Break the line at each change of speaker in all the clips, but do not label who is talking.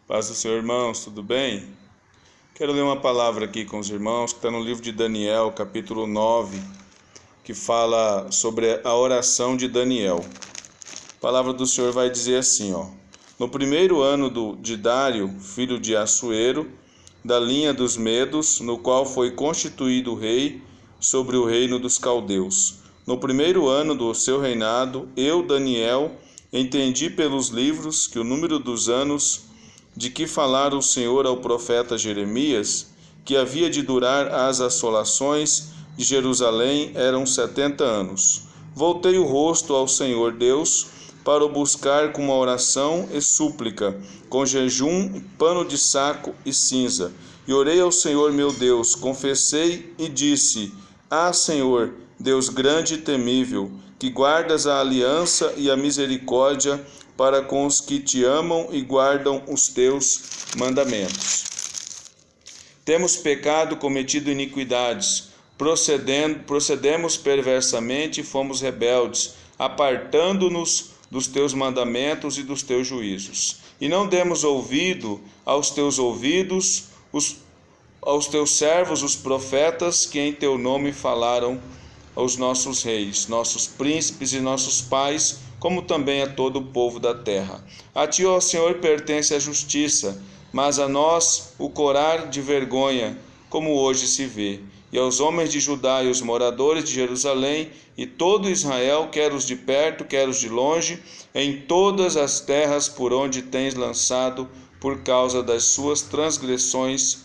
Paz do Senhor, irmãos, tudo bem? Quero ler uma palavra aqui com os irmãos, que está no livro de Daniel, capítulo 9, que fala sobre a oração de Daniel. A palavra do Senhor vai dizer assim, ó: No primeiro ano de Dário, filho de Assuero, da linha dos Medos, no qual foi constituído rei sobre o reino dos caldeus. No primeiro ano do seu reinado, eu, Daniel, entendi pelos livros que o número dos anos de que falara o Senhor ao profeta Jeremias, que havia de durar as assolações de Jerusalém, eram 70 anos. Voltei o rosto ao Senhor Deus para o buscar com uma oração e súplica, com jejum, pano de saco e cinza. E orei ao Senhor meu Deus, confessei e disse: Senhor, Deus grande e temível, que guardas a aliança e a misericórdia para com os que te amam e guardam os teus mandamentos. Temos pecado, cometido iniquidades, procedemos perversamente e fomos rebeldes, apartando-nos dos teus mandamentos e dos teus juízos. E não demos ouvido aos teus ouvidos, aos teus servos, os profetas, que em teu nome falaram aos nossos reis, nossos príncipes e nossos pais, como também a todo o povo da terra. A ti, ó Senhor, pertence a justiça, mas a nós o corar de vergonha, como hoje se vê. E aos homens de Judá e os moradores de Jerusalém e todo Israel, quer os de perto, quer os de longe, em todas as terras por onde tens lançado, por causa das suas transgressões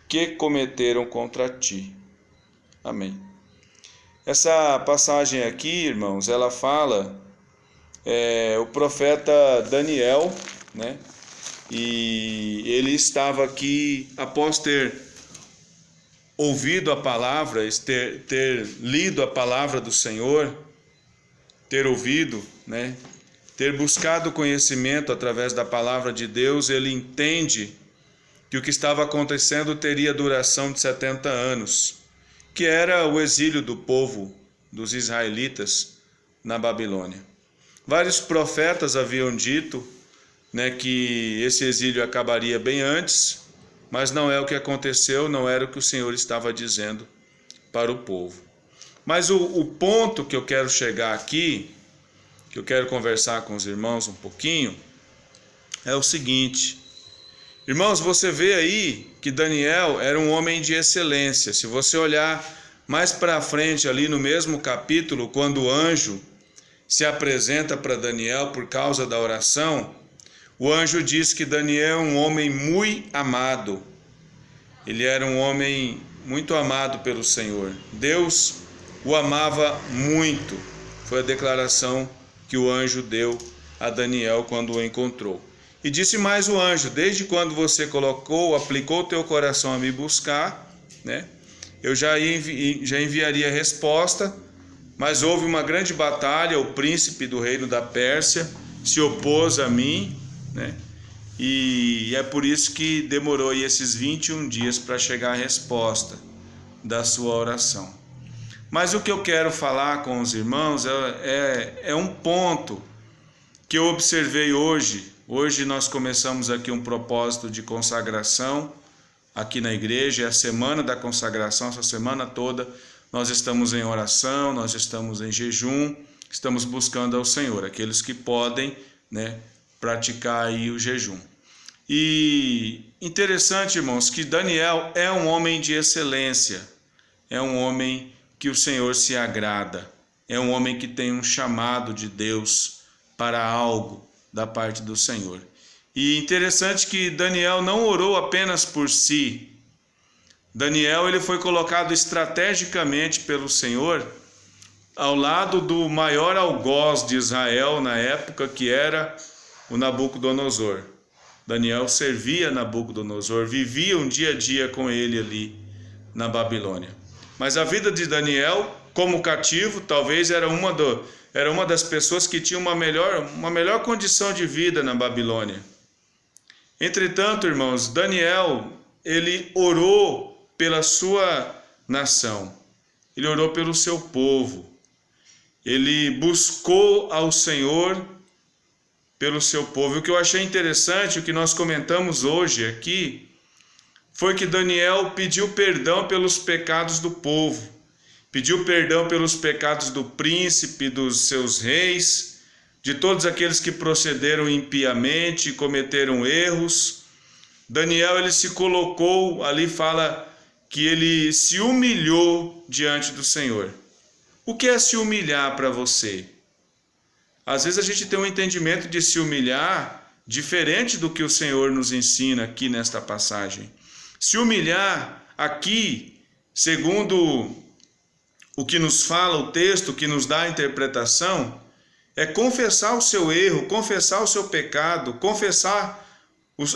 que cometeram contra ti. Amém. Essa passagem aqui, irmãos, ela fala o profeta Daniel, né? E ele estava aqui após ter ouvido a palavra, ter lido a palavra do Senhor, ter ouvido, né? Ter buscado conhecimento através da palavra de Deus. Ele entende que o que estava acontecendo teria duração de 70 anos, que era o exílio do povo dos israelitas na Babilônia. Vários profetas haviam dito, né, que esse exílio acabaria bem antes, mas não é o que aconteceu, não era o que o Senhor estava dizendo para o povo. Mas o ponto que eu quero chegar aqui, que eu quero conversar com os irmãos um pouquinho, é o seguinte: irmãos, você vê aí que Daniel era um homem de excelência. Se você olhar mais para frente ali no mesmo capítulo, quando o anjo se apresenta para Daniel por causa da oração, o anjo diz que Daniel é um homem muito amado. Ele era um homem muito amado pelo Senhor. Deus o amava muito. Foi a declaração que o anjo deu a Daniel quando o encontrou. E disse mais o anjo: desde quando você aplicou o teu coração a me buscar, né, eu já enviaria a resposta, mas houve uma grande batalha, o príncipe do reino da Pérsia se opôs a mim, né, e é por isso que demorou aí esses 21 dias para chegar a resposta da sua oração. Mas o que eu quero falar com os irmãos é um ponto que eu observei hoje. Hoje nós começamos aqui um propósito de consagração aqui na igreja, é a semana da consagração. Essa semana toda nós estamos em oração, nós estamos em jejum, estamos buscando ao Senhor, aqueles que podem, né, praticar aí o jejum. E interessante, irmãos, que Daniel é um homem de excelência, é um homem que o Senhor se agrada, é um homem que tem um chamado de Deus para algo da parte do Senhor. E interessante que Daniel não orou apenas por si. Daniel, ele foi colocado estrategicamente pelo Senhor ao lado do maior algoz de Israel na época, que era o Nabucodonosor. Daniel servia Nabucodonosor, vivia um dia a dia com ele ali na Babilônia. Mas a vida de Daniel, como cativo, talvez era uma das pessoas que tinha uma melhor condição de vida na Babilônia. Entretanto, irmãos, Daniel, ele orou pela sua nação, ele orou pelo seu povo, ele buscou ao Senhor pelo seu povo. O que eu achei interessante, o que nós comentamos hoje aqui, foi que Daniel pediu perdão pelos pecados do povo, pediu perdão pelos pecados do príncipe, dos seus reis, de todos aqueles que procederam impiamente, cometeram erros. Daniel, ele se colocou, ali fala que ele se humilhou diante do Senhor. O que é se humilhar para você? Às vezes a gente tem um entendimento de se humilhar diferente do que o Senhor nos ensina aqui nesta passagem. Se humilhar aqui, segundo o que nos fala o texto, o que nos dá a interpretação, é confessar o seu erro, confessar o seu pecado, confessar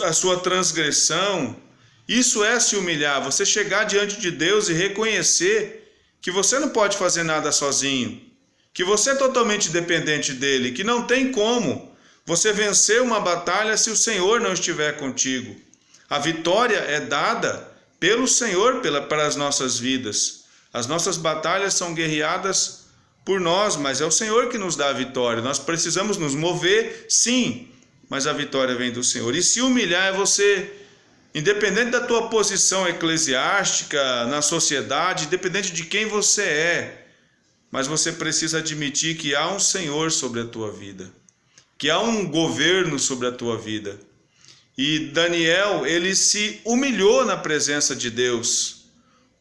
a sua transgressão. Isso é se humilhar, você chegar diante de Deus e reconhecer que você não pode fazer nada sozinho, que você é totalmente dependente dele, que não tem como você vencer uma batalha se o Senhor não estiver contigo. A vitória é dada pelo Senhor para as nossas vidas. As nossas batalhas são guerreadas por nós, mas é o Senhor que nos dá a vitória. Nós precisamos nos mover, sim, mas a vitória vem do Senhor. E se humilhar é você, independente da tua posição eclesiástica, na sociedade, independente de quem você é, mas você precisa admitir que há um Senhor sobre a tua vida, que há um governo sobre a tua vida. E Daniel, ele se humilhou na presença de Deus.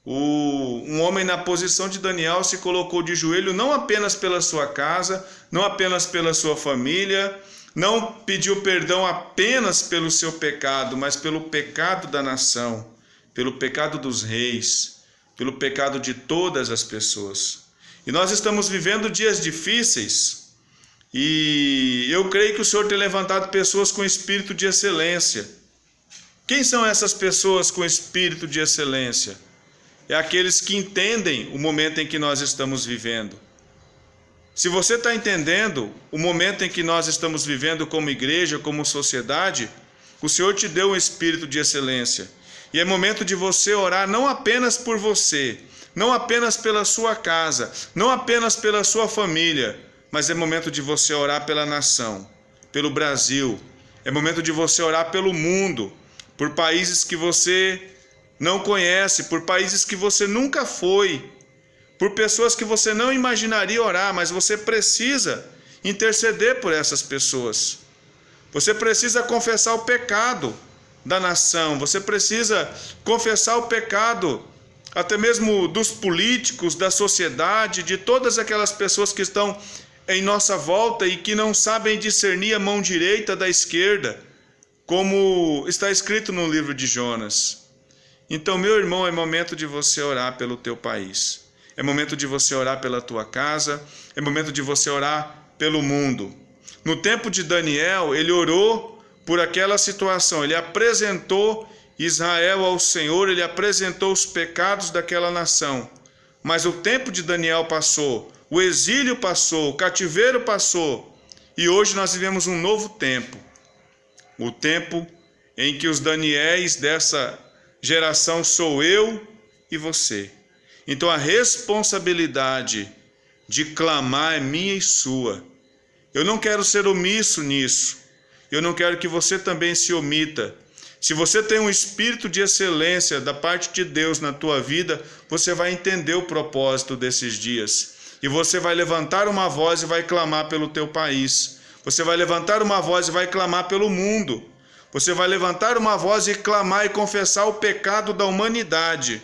Um homem na posição de Daniel se colocou de joelho não apenas pela sua casa, não apenas pela sua família, não pediu perdão apenas pelo seu pecado, mas pelo pecado da nação, pelo pecado dos reis, pelo pecado de todas as pessoas. E nós estamos vivendo dias difíceis, e eu creio que o Senhor tem levantado pessoas com espírito de excelência. Quem são essas pessoas com espírito de excelência? É aqueles que entendem o momento em que nós estamos vivendo. Se você está entendendo o momento em que nós estamos vivendo como igreja, como sociedade, o Senhor te deu um espírito de excelência. E é momento de você orar não apenas por você, não apenas pela sua casa, não apenas pela sua família, mas é momento de você orar pela nação, pelo Brasil. É momento de você orar pelo mundo, por países que você não conhece, por países que você nunca foi, por pessoas que você não imaginaria orar, mas você precisa interceder por essas pessoas. Você precisa confessar o pecado da nação, você precisa confessar o pecado até mesmo dos políticos, da sociedade, de todas aquelas pessoas que estão em nossa volta e que não sabem discernir a mão direita da esquerda, como está escrito no livro de Jonas. Então, meu irmão, é momento de você orar pelo teu país. É momento de você orar pela tua casa. É momento de você orar pelo mundo. No tempo de Daniel, ele orou por aquela situação. Ele apresentou Israel ao Senhor. Ele apresentou os pecados daquela nação. Mas o tempo de Daniel passou. O exílio passou. O cativeiro passou. E hoje nós vivemos um novo tempo. O tempo em que os Daniéis dessa geração sou eu e você. Então a responsabilidade de clamar é minha e sua. Eu não quero ser omisso nisso. Eu não quero que você também se omita. Se você tem um espírito de excelência da parte de Deus na tua vida, você vai entender o propósito desses dias. E você vai levantar uma voz e vai clamar pelo teu país. Você vai levantar uma voz e vai clamar pelo mundo. Você vai levantar uma voz e clamar e confessar o pecado da humanidade.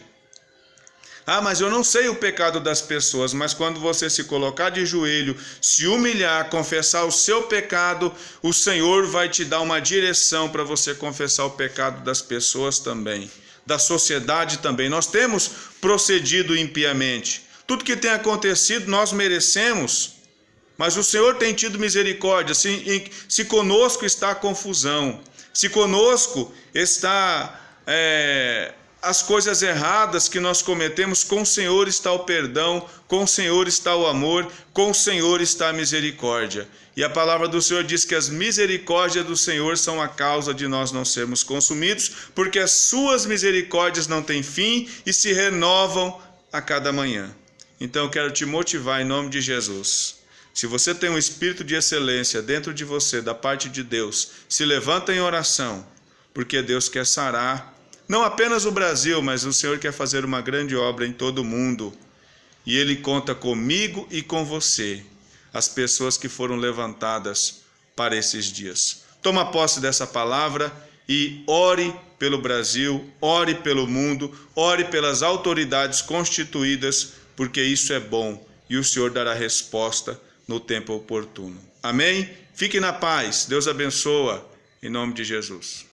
Ah, mas eu não sei o pecado das pessoas. Mas quando você se colocar de joelho, se humilhar, confessar o seu pecado, o Senhor vai te dar uma direção para você confessar o pecado das pessoas também, da sociedade também. Nós temos procedido impiamente. Tudo que tem acontecido nós merecemos, mas o Senhor tem tido misericórdia. Se conosco está a confusão, se conosco está as coisas erradas que nós cometemos, com o Senhor está o perdão, com o Senhor está o amor, com o Senhor está a misericórdia. E a palavra do Senhor diz que as misericórdias do Senhor são a causa de nós não sermos consumidos, porque as suas misericórdias não têm fim e se renovam a cada manhã. Então eu quero te motivar em nome de Jesus Se você tem um espírito de excelência dentro de você, da parte de Deus, se levanta em oração, porque Deus quer sarar, não apenas o Brasil, mas o Senhor quer fazer uma grande obra em todo o mundo. E Ele conta comigo e com você, as pessoas que foram levantadas para esses dias. Toma posse dessa palavra e ore pelo Brasil, ore pelo mundo, ore pelas autoridades constituídas, porque isso é bom e o Senhor dará resposta no tempo oportuno. Amém? Fique na paz. Deus abençoa. Em nome de Jesus.